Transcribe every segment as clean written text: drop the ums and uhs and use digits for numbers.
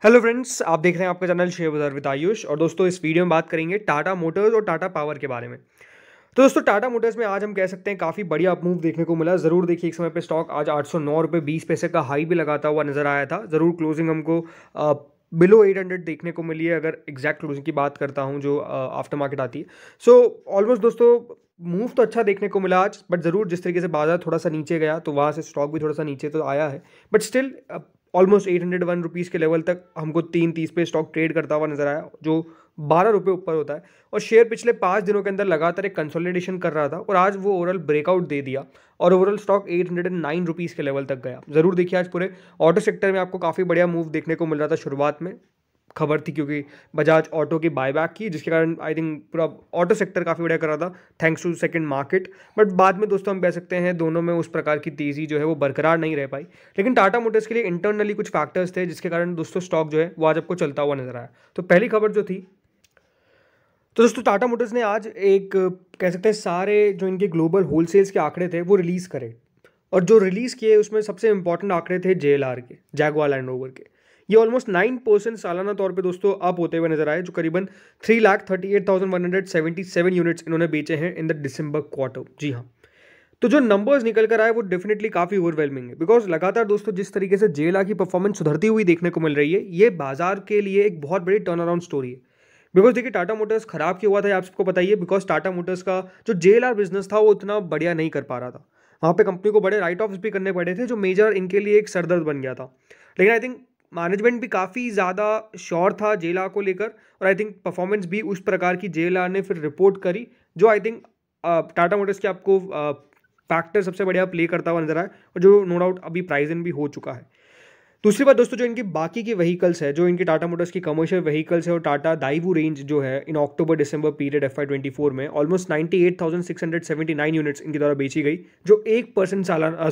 Hello friends, आप देख रहे हैं आपका चैनल शेयर बाजार विद आयुष। और दोस्तों, इस वीडियो में बात करेंगे टाटा मोटर्स और टाटा पावर के बारे में। तो दोस्तों, टाटा मोटर्स में आज हम कह सकते हैं काफ़ी बढ़िया अप मूव देखने को मिला। ज़रूर देखिए, एक समय पे स्टॉक आज 809 रुपये 20 पैसे का हाई भी लगाता हुआ नजर आया था। ज़रूर क्लोजिंग हमको बिलो 800 देखने को मिली है, अगर एग्जैक्ट क्लोजिंग की बात करता हूँ जो आफ्टर मार्केट आती है। सो ऑलमोस्ट दोस्तों, मूव तो अच्छा देखने को मिला आज, बट ज़रूर जिस तरीके से बाजार थोड़ा सा नीचे गया तो वहाँ से स्टॉक भी थोड़ा सा नीचे तो आया है। बट स्टिल ऑलमोस्ट 801 रुपीज़ के लेवल तक हमको 3:30 पे स्टॉक ट्रेड करता हुआ नजर आया, जो 12 रुपये ऊपर होता है। और शेयर पिछले 5 दिनों के अंदर लगातार एक कंसोलिडेशन कर रहा था और आज वो ओवरऑल ब्रेकआउट दे दिया और ओवरऑल स्टॉक 809 रुपीज़ के लेवल तक गया। ज़रूर देखिए, आज पूरे ऑटो सेक्टर में आपको काफ़ी बढ़िया मूव देखने को मिल रहा था। शुरुआत में खबर थी क्योंकि बजाज ऑटो की बायबैक की, जिसके कारण आई थिंक पूरा ऑटो सेक्टर काफ़ी बढ़िया कर रहा था, thanks to second market. But बाद में दोस्तों हम कह सकते हैं दोनों में उस प्रकार की तेज़ी जो है वो बरकरार नहीं रह पाई। लेकिन टाटा मोटर्स के लिए इंटरनली कुछ फैक्टर्स थे जिसके कारण दोस्तों स्टॉक जो है वो आज आपको चलता हुआ नजर आया। तो पहली खबर जो थी, तो दोस्तों टाटा मोटर्स ने आज एक कह सकते हैं सारे जो इनके ग्लोबल होलसेल्स के आंकड़े थे वो रिलीज़ करे। और जो रिलीज़ किए उसमें सबसे इंपॉर्टेंट आंकड़े थे जेएलआर के, जैगुआर लैंड रोवर के। ये ऑलमोस्ट 9% सालाना तौर पे दोस्तों अप होते हुए नजर आए, जो करीबन 3,38,177 यूनिट्स इन्होंने बेचे हैं इन द दिसंबर क्वार्टर। जी हाँ, तो जो नंबर्स निकल कर आए वो डेफिनेटली काफ़ी ओवरवेलमिंग है, बिकॉज लगातार दोस्तों जिस तरीके से जेएलआर की परफॉर्मेंस सुधरती हुई देखने को मिल रही है, ये बाजार के लिए एक बहुत बड़ी टर्न अराउंड स्टोरी है। बिकॉज देखिए, टाटा मोटर्स खराब क्यों हुआ था ये आप सबको पता ही है, बिकॉज टाटा मोटर्स का जो जेएलआर बिजनेस था वो उतना बढ़िया नहीं कर पा रहा था। वहाँ पे कंपनी को बड़े राइट ऑफ्स भी करने पड़े थे, जो मेजर इनके लिए एक सरदर्द बन गया था। लेकिन आई थिंक मैनेजमेंट भी काफ़ी ज़्यादा श्योर था जेएलआर को लेकर, और आई थिंक परफॉर्मेंस भी उस प्रकार की जेएलआर ने फिर रिपोर्ट करी, जो आई थिंक टाटा मोटर्स के आपको फैक्टर सबसे बढ़िया प्ले करता हुआ नजर आया, और जो नो डाउट अभी प्राइज इन भी हो चुका है। दूसरी बात दोस्तों, जो इनकी बाकी की व्हीकल्स है, जो इनकी टाटा मोटर्स की कमर्शियल व्हीकल्स है और टाटा दाइवू रेंज जो है, इन अक्टूबर दिसंबर पीरियड FY24 में ऑलमोस्ट 98,679 यूनिट्स इनके द्वारा बेची गई, जो 1% सालाना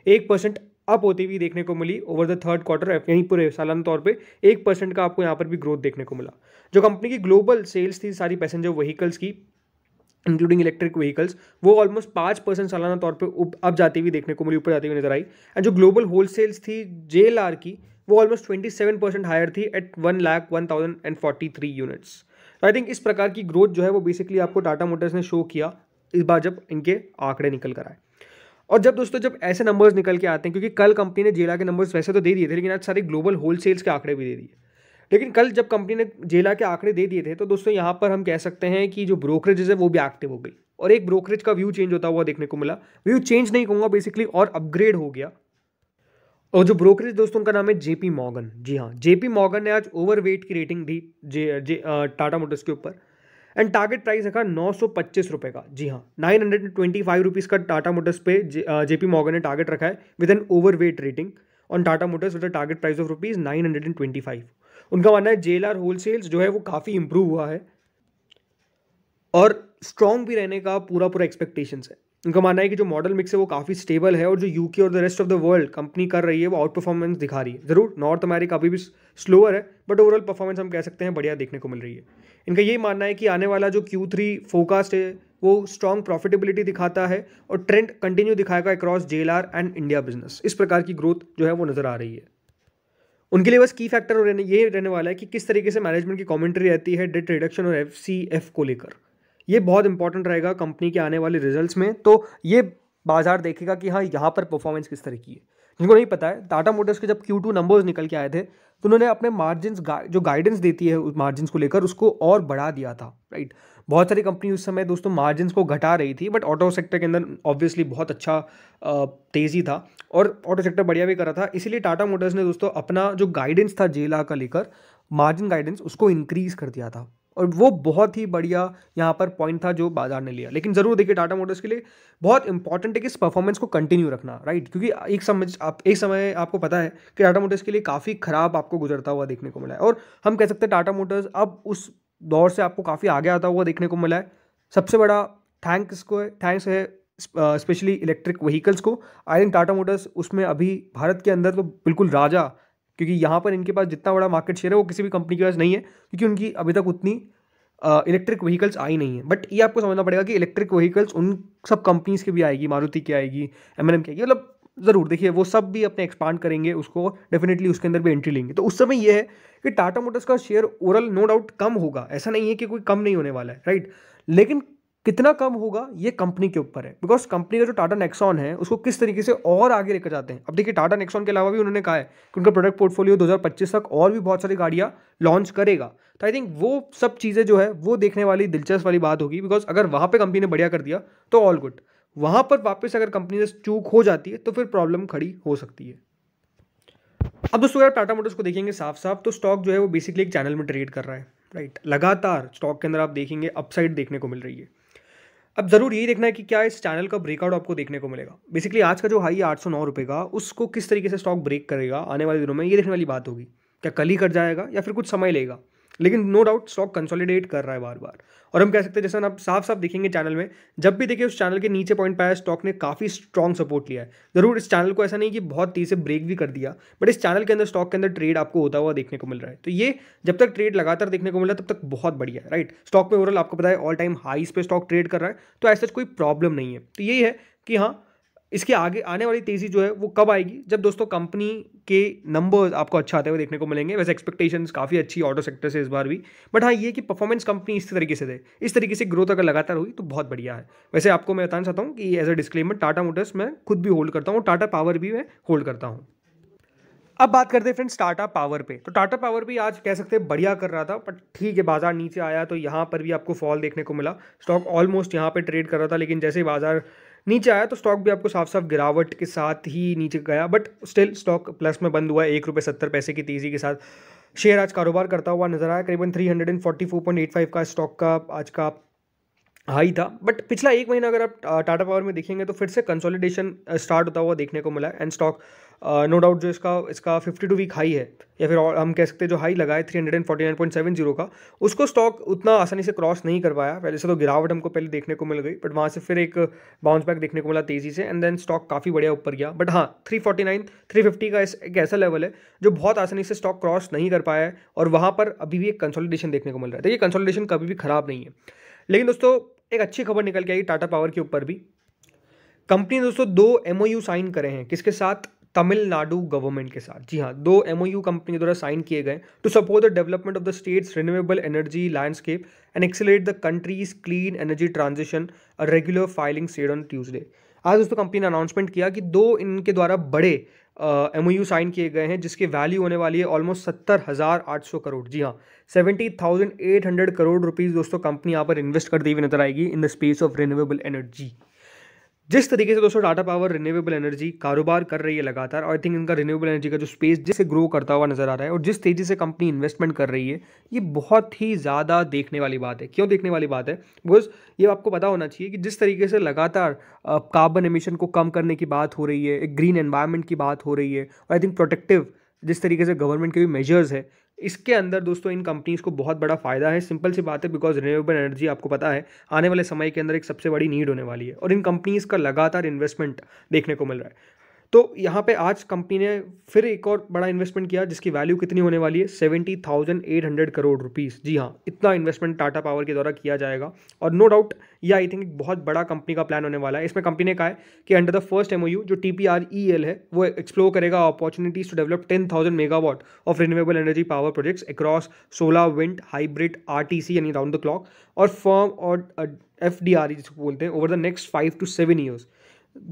1% अप होती हुई देखने को मिली ओवर द थर्ड क्वार्टर। यहीं पूरे सालाना तौर पे 1% का आपको यहाँ पर भी ग्रोथ देखने को मिला। जो कंपनी की ग्लोबल सेल्स थी सारी पैसेंजर व्हीकल्स की, इंक्लूडिंग इलेक्ट्रिक व्हीकल्स, वो ऑलमोस्ट 5% सालाना तौर पे अब जाती हुई देखने को मिली, ऊपर जाती हुई नजर आई। एंड जो ग्लोबल होलसेल्स थी जेएलआर की, वो ऑलमोस्ट 27% हायर थी एट 1,01,043 यूनिट्स। तो आई थिंक इस प्रकार की ग्रोथ जो है वो बेसिकली आपको टाटा मोटर्स ने शो किया इस बार जब इनके आंकड़े निकल कर आए। और जब दोस्तों जब ऐसे नंबर्स निकल के आते हैं, क्योंकि कल कंपनी ने जेएलआर के नंबर्स वैसे तो दे दिए थे, लेकिन आज सारे ग्लोबल होलसेल्स के आंकड़े भी दे दिए। लेकिन कल जब कंपनी ने जेएलआर के आंकड़े दे दिए थे, तो दोस्तों यहाँ पर हम कह सकते हैं कि जो ब्रोकरेजेस है वो भी एक्टिव हो गई, और एक ब्रोकरेज का व्यू चेंज होता हुआ देखने को मिला। व्यू चेंज नहीं कहूँगा, बेसिकली और अपग्रेड हो गया। और जो ब्रोकरेज दोस्तों उनका नाम है जेपी मॉर्गन। जी हाँ, जेपी मॉर्गन ने आज ओवरवेट की रेटिंग दी टाटा मोटर्स के ऊपर, एंड टारगेट प्राइस रखा 925 रुपये का। जी हाँ, 925 रुपीज़ का टाटा मोटर्स पे जेपी मॉर्गन ने टारगेट रखा है with an overweight rating on Tata Motors with a target price of ₹925। उनका मानना है जेएलआर होलसेल्स जो है वो काफ़ी इंप्रूव हुआ है और स्ट्रॉन्ग भी रहने का पूरा पूरा एक्सपेक्टेशंस है। उनका मानना है कि जो मॉडल मिक्स है वो काफ़ी स्टेबल है, और जो यूके और the rest of the world company कर रही है वो आउट परफॉर्मेंस दिखा रही है। ज़रूर नॉर्थ अमेरिका अभी भी स्लोअर है, बट ओवरऑल परफॉर्मेंस हम कह सकते हैं बढ़िया देखने को मिल रही है। इनका यही मानना है कि आने वाला जो Q3 फोकास्ट है वो स्ट्रॉन्ग प्रॉफिटेबिलिटी दिखाता है और ट्रेंड कंटिन्यू दिखाएगा across JLR and India business. इस प्रकार की ग्रोथ जो है वो नजर आ रही है। उनके लिए बस की फैक्टर ये रहने वाला है कि किस तरीके से मैनेजमेंट की कमेंट्री रहती है डेट रिडक्शन और FCF को लेकर। ये बहुत इंपॉर्टेंट रहेगा कंपनी के आने वाले रिजल्ट्स में। तो ये बाजार देखेगा कि हाँ, यहाँ पर परफॉर्मेंस किस तरह की है। जिनको नहीं पता है, टाटा मोटर्स के जब Q2 नंबर्स निकल के आए थे, तो उन्होंने अपने मार्जिन जो गाइडेंस देती है उस मार्जिन को लेकर उसको और बढ़ा दिया था, राइट। बहुत सारी कंपनी उस समय दोस्तों मार्जिन को घटा रही थी, बट ऑटो सेक्टर के अंदर ऑब्वियसली बहुत अच्छा तेज़ी था और ऑटो सेक्टर बढ़िया भी कर रहा था। इसीलिए टाटा मोटर्स ने दोस्तों अपना जो गाइडेंस था जेएलआर का लेकर, मार्जिन गाइडेंस, उसको इंक्रीज कर दिया था, और वो बहुत ही बढ़िया यहाँ पर पॉइंट था जो बाजार ने लिया। लेकिन ज़रूर देखिए, टाटा मोटर्स के लिए बहुत इंपॉर्टेंट है कि इस परफॉर्मेंस को कंटिन्यू रखना, राइट, क्योंकि एक समय आपको पता है कि टाटा मोटर्स के लिए काफ़ी खराब आपको गुजरता हुआ देखने को मिला है, और हम कह सकते हैं टाटा मोटर्स अब उस दौर से आपको काफ़ी आगे आता हुआ देखने को मिला है। सबसे बड़ा थैंक्स है स्पेशली इलेक्ट्रिक व्हीकल्स को। आई थिंक टाटा मोटर्स उसमें अभी भारत के अंदर तो बिल्कुल राजा, क्योंकि यहाँ पर इनके पास जितना बड़ा मार्केट शेयर है वो किसी भी कंपनी के पास नहीं है, क्योंकि उनकी अभी तक उतनी इलेक्ट्रिक व्हीकल्स आई नहीं है। बट ये आपको समझना पड़ेगा कि इलेक्ट्रिक व्हीकल्स उन सब कंपनीज की भी आएगी, मारुति की आएगी, M&M की आएगी, मतलब ज़रूर देखिए वो सब भी अपने एक्सपांड करेंगे, उसको डेफिनेटली उसके अंदर भी एंट्री लेंगे। तो उस समय ये है कि टाटा मोटर्स का शेयर ओवरऑल नो डाउट कम होगा, ऐसा नहीं है कि कोई कम नहीं होने वाला है, राइट। लेकिन कितना कम होगा ये कंपनी के ऊपर है, बिकॉज कंपनी का जो टाटा नेक्सॉन है उसको किस तरीके से और आगे लेकर जाते हैं। अब देखिए टाटा नेक्सॉन के अलावा भी उन्होंने कहा है कि उनका प्रोडक्ट पोर्टफोलियो 2025 तक और भी बहुत सारी गाड़ियां लॉन्च करेगा। तो आई थिंक वो सब चीज़ें जो है वो देखने वाली दिलचस्प वाली बात होगी, बिकॉज अगर वहाँ पे कंपनी ने बढ़िया कर दिया तो ऑल गुड, वहाँ पर वापस अगर कंपनी से चूक हो जाती है तो फिर प्रॉब्लम खड़ी हो सकती है। अब दोस्तों अगर टाटा मोटर्स को देखेंगे साफ साफ, तो स्टॉक जो है वो बेसिकली एक चैनल में ट्रेड कर रहा है, राइट। लगातार स्टॉक के अंदर आप देखेंगे अपसाइड देखने को मिल रही है। अब जरूर यही देखना है कि क्या इस चैनल का ब्रेकआउट आपको देखने को मिलेगा। बेसिकली आज का जो हाई है 809 रुपये का, उसको किस तरीके से स्टॉक ब्रेक करेगा आने वाले दिनों में, ये देखने वाली बात होगी। क्या कल ही कट जाएगा या फिर कुछ समय लेगा, लेकिन नो डाउट स्टॉक कंसोलिडेट कर रहा है बार बार। और हम कह सकते हैं जैसा आप साफ साफ देखेंगे चैनल में, जब भी देखिए उस चैनल के नीचे पॉइंट पाया स्टॉक ने काफ़ी स्ट्रॉन्ग सपोर्ट लिया है। जरूर इस चैनल को ऐसा नहीं कि बहुत तेज से ब्रेक भी कर दिया, बट इस चैनल के अंदर स्टॉक के अंदर ट्रेड आपको होता हुआ देखने को मिल रहा है। तो ये जब तक ट्रेड लगातार देखने को मिल रहा है तब तक बहुत बढ़िया है, राइट। स्टॉक में ओवरऑल आपको पता है ऑल टाइम हाईस पे स्टॉक ट्रेड कर रहा है, तो ऐसा कोई प्रॉब्लम नहीं है। तो यही है कि हाँ, इसके आगे आने वाली तेज़ी जो है वो कब आएगी, जब दोस्तों कंपनी के नंबर्स आपको अच्छा आते हुए देखने को मिलेंगे। वैसे एक्सपेक्टेशंस काफ़ी अच्छी ऑटो सेक्टर से इस बार भी, बट हाँ ये कि परफॉर्मेंस कंपनी इस तरीके से दे, इस तरीके से ग्रोथ अगर लगातार हुई तो बहुत बढ़िया है। वैसे आपको मैं बताना चाहता हूँ कि as a disclaimer Tata Motors मैं खुद भी होल्ड करता हूँ, टाटा पावर भी मैं होल्ड करता हूँ। अब बात करते हैं फ्रेंड्स टाटा पावर पे। तो टाटा पावर भी आज कह सकते हैं बढ़िया कर रहा था, बट ठीक है बाजार नीचे आया तो यहाँ पर भी आपको फॉल देखने को मिला। स्टॉक ऑलमोस्ट यहाँ पे ट्रेड कर रहा था, लेकिन जैसे ही बाजार नीचे आया तो स्टॉक भी आपको साफ साफ गिरावट के साथ ही नीचे गया, बट स्टिल स्टॉक प्लस में बंद हुआ। 1 रुपये 70 पैसे की तेज़ी के साथ शेयर आज कारोबार करता हुआ नजर आया। करीबन 344.85 का स्टॉक का आज का हाई था। बट पिछला एक महीना अगर आप टाटा पावर में देखेंगे तो फिर से कंसोलिडेशन स्टार्ट होता हुआ देखने को मिला है। एंड स्टॉक नो डाउट जो इसका 52 वीक हाई है, या फिर हम कह सकते हैं जो हाई लगा है 349.70 का, उसको स्टॉक उतना आसानी से क्रॉस नहीं कर पाया। पहले से तो गिरावट हमको पहले देखने को मिल गई, बट वहाँ से फिर एक बाउंस बैक देखने को मिला तेज़ी से, एंड देन स्टॉक काफ़ी बढ़िया ऊपर गया। बट हाँ 349 350 का एक ऐसा लेवल है जो बहुत आसानी से स्टॉक क्रॉस नहीं कर पाया है, और वहाँ पर अभी भी एक कंसोलिडेशन देखने को मिल रहा है। देखिए कंसोलिडेशन कभी भी खराब नहीं है, लेकिन दोस्तों एक अच्छी खबर निकल के आई टाटा पावर के ऊपर भी। कंपनी ने दोस्तों 2 MOU साइन करे हैं, किसके साथ? तमिलनाडु गवर्नमेंट के साथ। जी हाँ, 2 MOU कंपनी द्वारा साइन किए गए to support the development of the state's renewable energy landscape and accelerate the country's clean energy transition. A regular filing said on Tuesday. आज दोस्तों कंपनी ने अनाउंसमेंट किया कि 2 इनके द्वारा बड़े MOU साइन किए गए हैं, जिसकी वैल्यू होने वाली है ऑलमोस्ट 70,800 करोड़। जी हाँ, 70,800 करोड़ रुपीज़ दोस्तों कंपनी यहाँ पर इन्वेस्ट करती हुई नजर आएगी in the space of renewable energy. जिस तरीके से दोस्तों टाटा पावर रिन्यूएबल एनर्जी कारोबार कर रही है लगातार, आई थिंक इनका रिन्यूएबल एनर्जी का जो स्पेस जिससे ग्रो करता हुआ नजर आ रहा है, और जिस तेजी से कंपनी इन्वेस्टमेंट कर रही है, ये बहुत ही ज़्यादा देखने वाली बात है। क्यों देखने वाली बात है? बिकॉज ये आपको पता होना चाहिए कि जिस तरीके से लगातार कार्बन एमिशन को कम करने की बात हो रही है, एक ग्रीन एनवायरनमेंट की बात हो रही है, और आई थिंक प्रोटेक्टिव जिस तरीके से गवर्नमेंट के भी मेजर्स है, इसके अंदर दोस्तों इन कंपनीज को बहुत बड़ा फायदा है। सिंपल सी बात है, बिकॉज रिन्यूएबल एनर्जी आपको पता है आने वाले समय के अंदर एक सबसे बड़ी नीड होने वाली है, और इन कंपनीज का लगातार इन्वेस्टमेंट देखने को मिल रहा है। तो यहाँ पे आज कंपनी ने फिर एक और बड़ा इन्वेस्टमेंट किया, जिसकी वैल्यू कितनी होने वाली है? 70,800 करोड़ रुपीज़। जी हाँ, इतना इन्वेस्टमेंट टाटा पावर के द्वारा किया जाएगा, और नो डाउट ये आई थिंक एक बहुत बड़ा कंपनी का प्लान होने वाला है। इसमें कंपनी ने कहा है कि अंडर द फर्स्ट MOU जो TPREL है, वो एक्सप्लोर करेगा opportunities to develop 10,000 megawatt of renewable energy power projects across solar, wind, hybrid, RTC यानी राउंड द क्लॉक, और फर्म और FDRE जिसको बोलते हैं, over the next 5 to 7 years.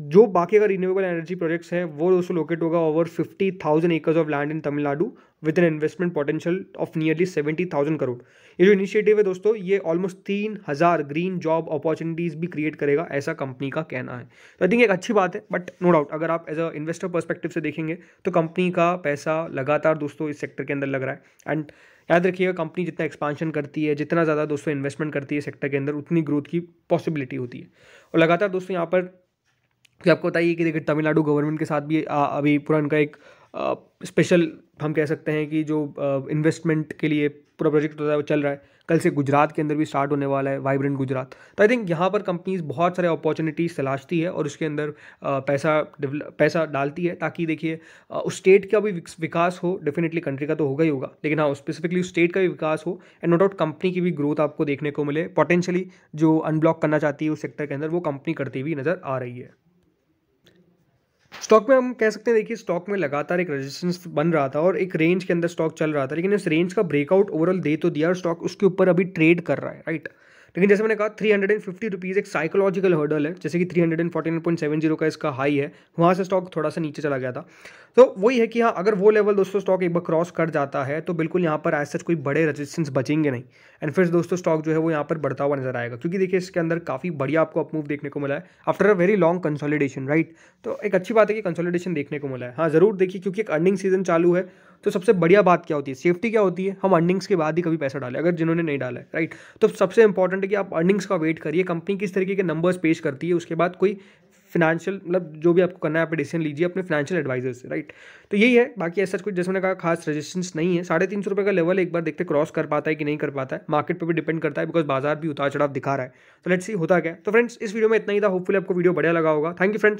जो बाकी अगर रिन्यूएबल एनर्जी प्रोजेक्ट्स हैं वो दोस्तों लोकेट होगा over 50,000 acres of land in Tamil Nadu with an investment potential of nearly 70,000 crore. ये जो इनिशिएटिव है दोस्तों, ये ऑलमोस्ट 3,000 ग्रीन जॉब अपॉर्चुनिटीज़ भी क्रिएट करेगा, ऐसा कंपनी का कहना है। तो आई थिंक एक अच्छी बात है, बट नो डाउट अगर आप एज अ इन्वेस्टर पर्सपेक्टिव से देखेंगे तो कंपनी का पैसा लगातार दोस्तों इस सेक्टर के अंदर लग रहा है। एंड याद रखिएगा, कंपनी जितना एक्सपांशन करती है, जितना ज़्यादा दोस्तों इन्वेस्टमेंट करती है सेक्टर के अंदर, उतनी ग्रोथ की पॉसिबिलिटी होती है। और लगातार दोस्तों यहाँ पर कि आपको बताइए कि देखिए तमिलनाडु गवर्नमेंट के साथ भी अभी पूरा उनका एक स्पेशल हम कह सकते हैं कि जो इन्वेस्टमेंट के लिए पूरा प्रोजेक्ट होता है वो चल रहा है। कल से गुजरात के अंदर भी स्टार्ट होने वाला है वाइब्रेंट गुजरात। तो आई थिंक यहाँ पर कंपनीज बहुत सारे अपॉर्चुनिटीज़ तलाशती है और उसके अंदर पैसा डालती है, ताकि देखिए उस स्टेट का भी विकास हो। डेफिनेटली कंट्री का तो होगा ही होगा, लेकिन हाँ स्पेसिफिकली उस स्टेट का भी विकास हो, एंड नो डाउट कंपनी की भी ग्रोथ आपको देखने को मिले। पोटेंशियली जो अनब्लॉक करना चाहती है उस सेक्टर के अंदर, वो कंपनी करती हुई नज़र आ रही है। स्टॉक में हम कह सकते हैं, देखिए स्टॉक में लगातार एक रेजिस्टेंस बन रहा था और एक रेंज के अंदर स्टॉक चल रहा था, लेकिन इस रेंज का ब्रेकआउट ओवरऑल दे तो दिया और स्टॉक उसके ऊपर अभी ट्रेड कर रहा है, राइट। लेकिन जैसे मैंने कहा 350 रुपीज़ एक साइकोलॉजिकल हर्डल है, जैसे कि 349.70 का इसका हाई है, वहाँ से स्टॉक थोड़ा सा नीचे चला गया था। तो वही है कि हाँ, अगर वो लेवल दोस्तों स्टॉक एक बार क्रॉस कर जाता है तो बिल्कुल यहाँ पर एज सच कोई बड़े रेजिस्टेंस बचेंगे नहीं, एंड फिर दोस्तों स्टॉक जो है वो यहाँ पर बढ़ता हुआ नजर आएगा, क्योंकि देखिए इसके अंदर काफ़ी बढ़िया आपको अपमूव देखने को मिला है after a very long consolidation, right. तो एक अच्छी बात है कि कंसोलिडेशन देखने को मिला है। हाँ ज़रूर देखिए, क्योंकि एक अर्निंग सीजन चालू है, तो सबसे बढ़िया बात क्या होती है, सेफ्टी क्या होती है, हम अर्निंग्स के बाद ही कभी पैसा डालें, अगर जिन्होंने नहीं डाला है, राइट। तो सबसे इंपॉर्टेंट है कि आप अर्निंग्स का वेट करिए, कंपनी किस तरीके के नंबर्स पेश करती है, उसके बाद कोई फिनेंशियल मतलब जो भी आपको करना है आप डिसीजन लीजिए अपने फाइनेंशियल एडवाइजर से, राइट। तो यही है, बाकी ऐसा कुछ जैसे मैंने कहा खास रेजिस्टेंस नहीं है। 350 रुपये का लेवल एक बार देखते क्रॉस कर पाता है कि नहीं कर पाता है, मार्केट पे भी डिपेंड करता है, बिकॉज बाजार भी उतार चढ़ाव दिखा रहा है। तो लेट्स सी होता क्या है। तो फ्रेंड्स इस वीडियो में इतना ही था, होपफुली आपको वीडियो बढ़िया लगा होगा। Thank you friends.